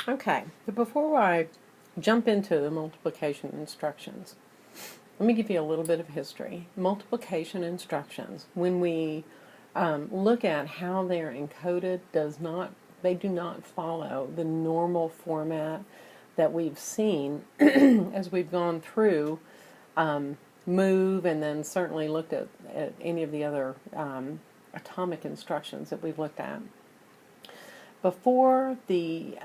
Okay, but before I jump into the multiplication instructions, let me give you a little bit of history. Multiplication instructions, when we look at how they are encoded, they do not follow the normal format that we've seen as we've gone through move and then certainly looked at any of the other atomic instructions that we've looked at. Before the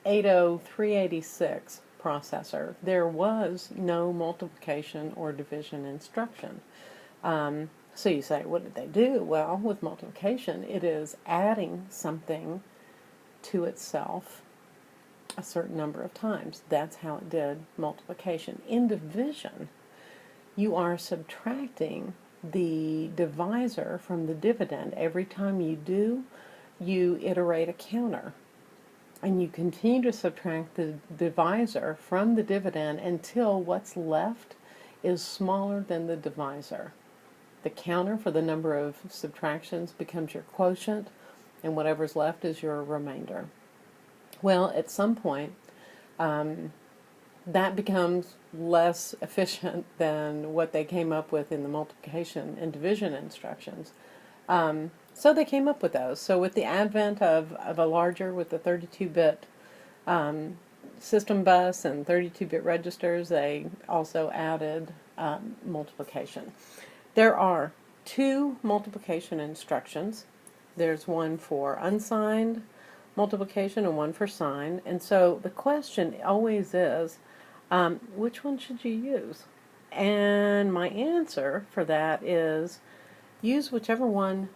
80386 processor, there was no multiplication or division instruction. So you say, what did they do? Well, with multiplication, it is adding something to itself a certain number of times. That's how it did multiplication. In division, you are subtracting the divisor from the dividend. Every time you do, you iterate a counter. And you continue to subtract the divisor from the dividend until what's left is smaller than the divisor. The counter for the number of subtractions becomes your quotient, and whatever's left is your remainder. Well, at some point, that becomes less efficient than what they came up with in the multiplication and division instructions. So they came up with those. So with the advent of a larger, with the 32-bit system bus and 32-bit registers, they also added multiplication. There are two multiplication instructions. There's one for unsigned multiplication and one for signed. And so the question always is, which one should you use? And my answer for that is use whichever one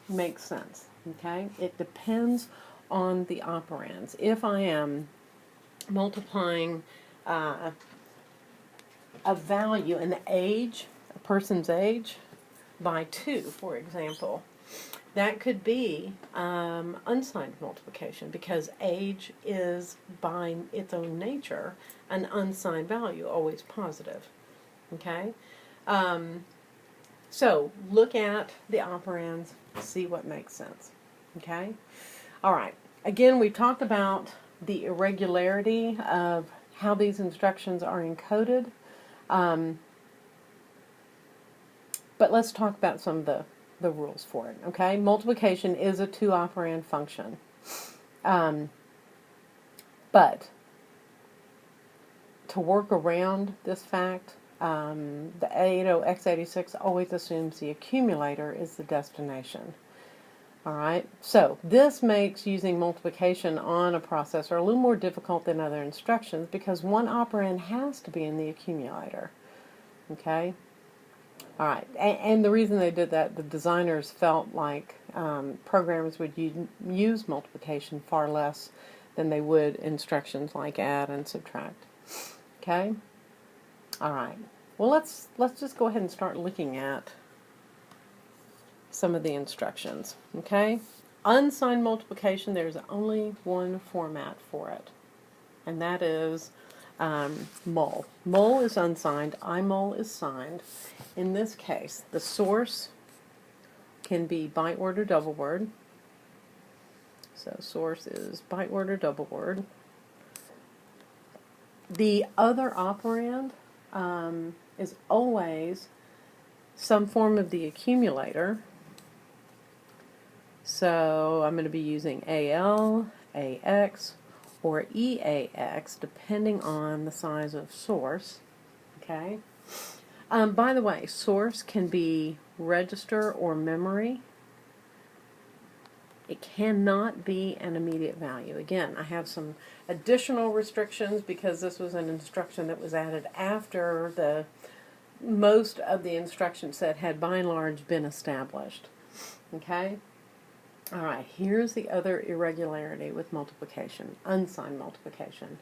makes sense. Okay? It depends on the operands. If I am multiplying a value, an age, a person's age, by 2, for example, that could be unsigned multiplication, because age is, by its own nature, an unsigned value, always positive. Okay? So look at the operands, see what makes sense. Okay? All right. Again, we've talked about the irregularity of how these instructions are encoded. But let's talk about some of the rules for it. Okay? Multiplication is a 2-operand function. But to work around this fact, the 80x86 always assumes the accumulator is the destination. Alright, so this makes using multiplication on a processor a little more difficult than other instructions because one operand has to be in the accumulator. Okay? Alright, and the reason they did that, the designers felt like programmers would use multiplication far less than they would instructions like add and subtract. Okay? Alright, well let's just go ahead and start looking at some of the instructions. Okay? Unsigned multiplication, there's only one format for it, and that is mul. Mul is unsigned, imul is signed. In this case, the source can be byte word or double word. So source is byte word or double word. The other operand is always some form of the accumulator. So I'm going to be using AL, AX, or EAX, depending on the size of source. Okay. By the way, source can be register or memory. It cannot be an immediate value. Again, I have some additional restrictions because this was an instruction that was added after most of the instruction set had by and large been established. Okay? Alright, here's the other irregularity with multiplication, unsigned multiplication.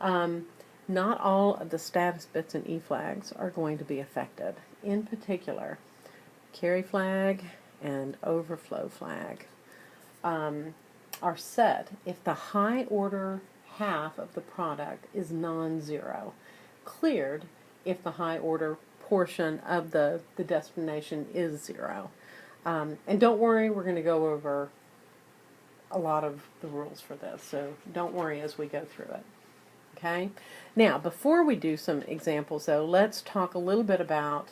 Not all of the status bits and E flags are going to be affected. In particular, carry flag and overflow flag are set if the high order half of the product is non-zero. Cleared if the high order portion of the destination is 0. And don't worry, we're going to go over a lot of the rules for this, so don't worry as we go through it. Okay? Now, before we do some examples, though, let's talk a little bit about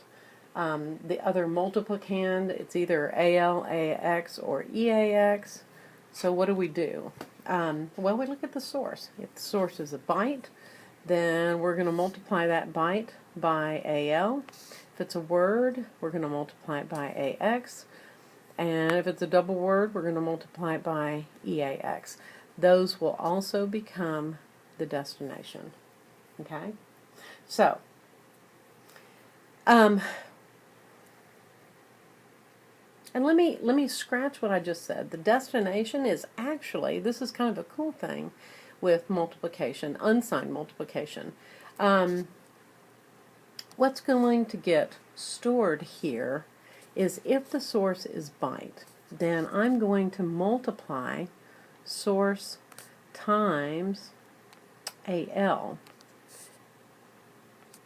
the other multiplicand. It's either AL, AX, or EAX. So what do we do? Well, we look at the source. If the source is a byte, then we're going to multiply that byte by AL. If it's a word, we're going to multiply it by AX. And if it's a double word, we're going to multiply it by EAX. Those will also become the destination. Okay? So, and let me scratch what I just said. The destination is actually, this is kind of a cool thing with multiplication, unsigned multiplication. What's going to get stored here is if the source is byte, then I'm going to multiply source times AL.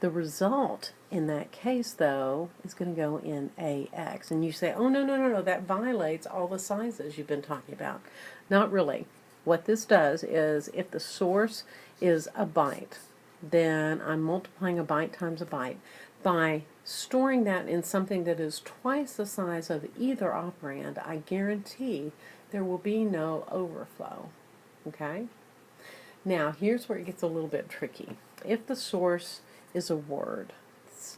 The result in that case, though, is going to go in AX. And you say, oh, no, that violates all the sizes you've been talking about. Not really. What this does is if the source is a byte, then I'm multiplying a byte times a byte. By storing that in something that is twice the size of either operand, I guarantee there will be no overflow. Okay? Now, here's where it gets a little bit tricky. If the source is a word,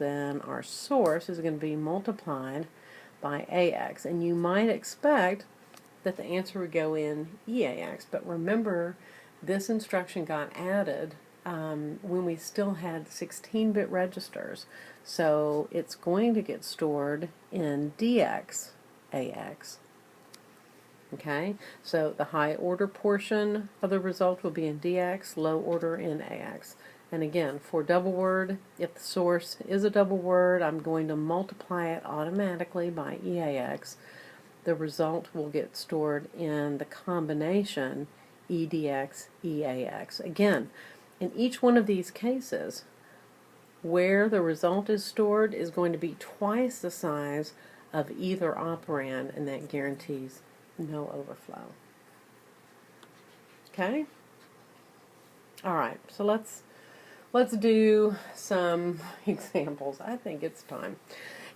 then our source is going to be multiplied by AX. And you might expect that the answer would go in EAX, but remember, this instruction got added when we still had 16-bit registers. So it's going to get stored in DX AX. Okay, so the high order portion of the result will be in DX, low order in AX. And again, for double word, if the source is a double word, I'm going to multiply it automatically by EAX. The result will get stored in the combination EDX, EAX. Again, in each one of these cases, where the result is stored is going to be twice the size of either operand, and that guarantees no overflow. Okay? Alright, so let's do some examples. I think it's time.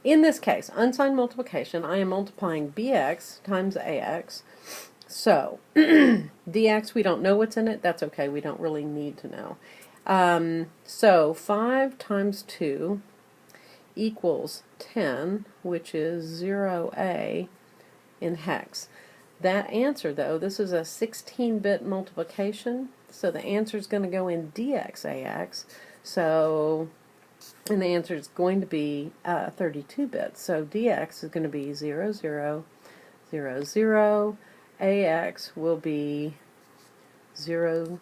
In this case, unsigned multiplication, I am multiplying BX times AX. So, DX, we don't know what's in it. That's okay. We don't really need to know. So, 5 times 2 equals 10, which is 0A in hex. That answer, though, this is a 16-bit multiplication, so the answer is going to go in DXAX. So, and the answer is going to be 32 bits. So DX is going to be 0, 0, 0, 0. AX will be 0,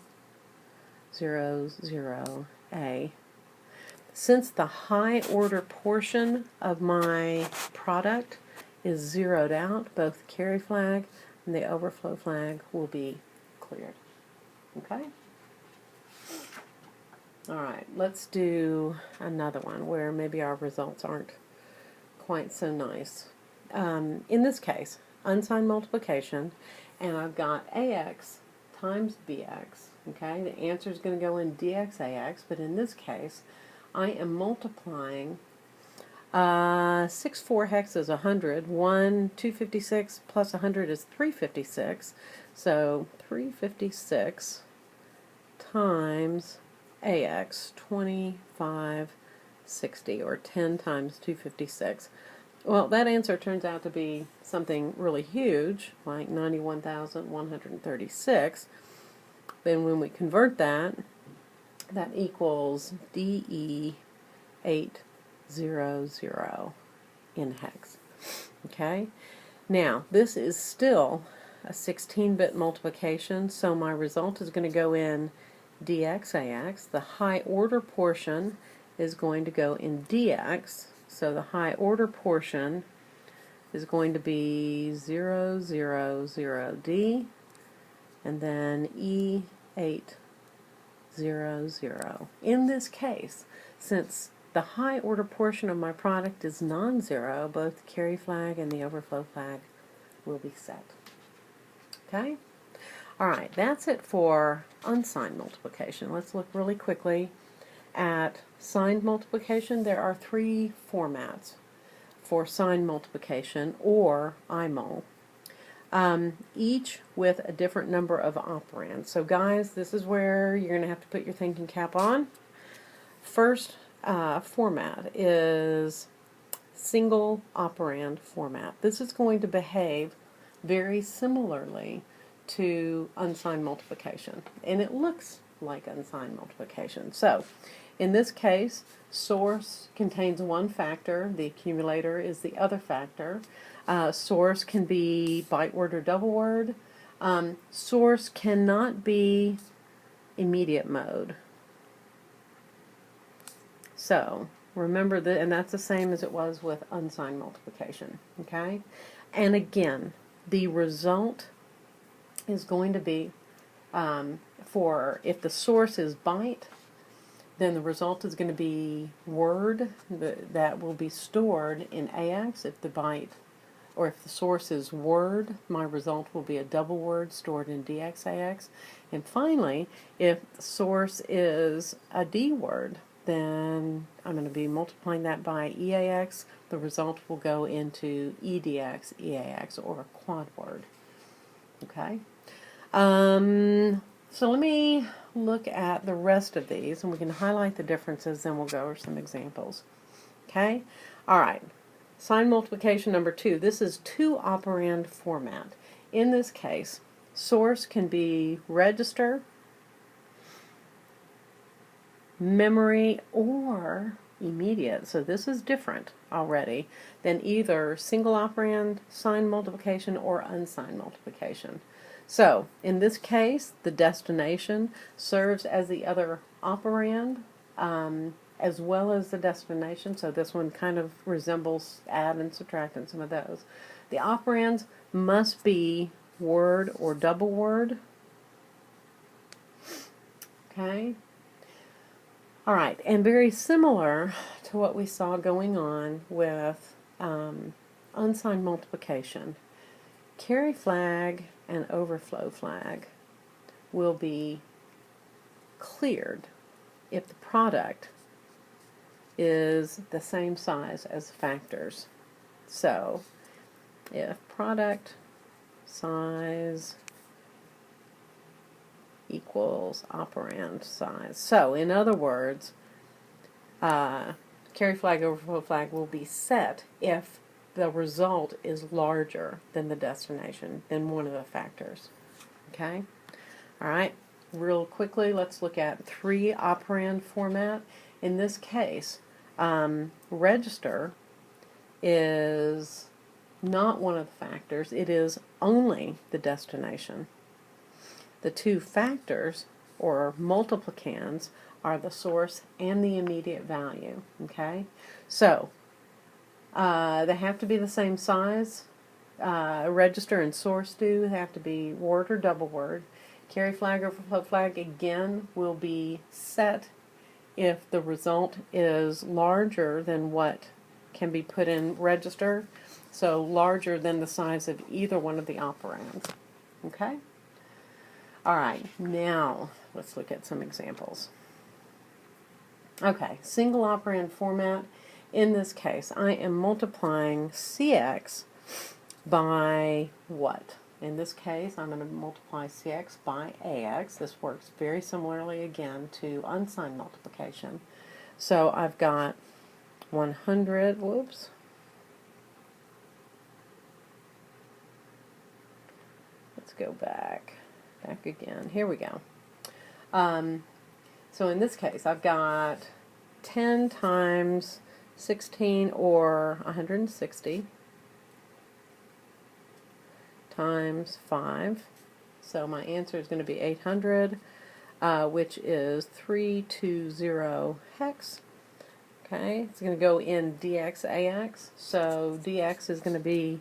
0, 0, A. Since the high order portion of my product is zeroed out, both the carry flag and the overflow flag will be cleared. Okay? Alright, let's do another one where maybe our results aren't quite so nice. In this case, unsigned multiplication, and I've got AX times BX. Okay, the answer is going to go in DXAX, but in this case, I am multiplying 6/4 hex is 100. 256 plus 100 is 356. So 356 times AX 2560, or 10 times 256. Well, that answer turns out to be something really huge, like 91,136. Then when we convert that, that equals DE 800 in hex. Okay? Now, this is still a 16-bit multiplication, so my result is going to go in DXAX. The high order portion is going to go in DX, so the high order portion is going to be 000D, and then E800. In this case, since the high order portion of my product is non-zero, both the carry flag and the overflow flag will be set. Okay? All right, that's it for unsigned multiplication. Let's look really quickly at signed multiplication. There are three formats for signed multiplication, or IMUL, each with a different number of operands. So guys, this is where you're going to have to put your thinking cap on. First format is single operand format. This is going to behave very similarly to unsigned multiplication, and it looks like unsigned multiplication. So in this case, source contains one factor, the accumulator is the other factor. Source can be byte word or double word. Source cannot be immediate mode. So remember that, and that's the same as it was with unsigned multiplication. Okay, and again, the result is going to be for, if the source is byte, then the result is going to be word that will be stored in AX. If the byte, or if the source is word, my result will be a double word stored in DXAX. And finally, if the source is a D word, then I'm going to be multiplying that by EAX. The result will go into EDX, EAX, or a quad word. Okay? So let me look at the rest of these, and we can highlight the differences, then we'll go over some examples. Okay? All right. Signed multiplication number 2. This is two operand format. In this case, source can be register, memory, or immediate. So this is different already than either single operand signed multiplication or unsigned multiplication. So in this case, the destination serves as the other operand as well as the destination. So this one kind of resembles add and subtract and some of those. The operands must be word or double word. Okay. All right, and very similar to what we saw going on with unsigned multiplication, carry flag and overflow flag will be cleared if the product is the same size as factors. So if product size equals operand size. So in other words, carry flag, overflow flag will be set if the result is larger than the destination, than one of the factors. Okay? All right, real quickly, let's look at three operand format. In this case, register is not one of the factors, it is only the destination. The two factors, or multiplicands, are the source and the immediate value. Okay? So, they have to be the same size. Register and source do. They have to be word or double word. Carry flag, overflow flag, again, will be set if the result is larger than what can be put in register. So, larger than the size of either one of the operands. Okay? All right, now let's look at some examples. Okay, single operand format. In this case, I am multiplying CX by what? In this case, I'm going to multiply CX by AX. This works very similarly again to unsigned multiplication. So I've got 100, whoops. Let's go back again. Here we go. So in this case, I've got 10 times 16, or 160, times 5. So my answer is going to be 800, which is 320 hex. Okay, it's going to go in DXAX. So DX is going to be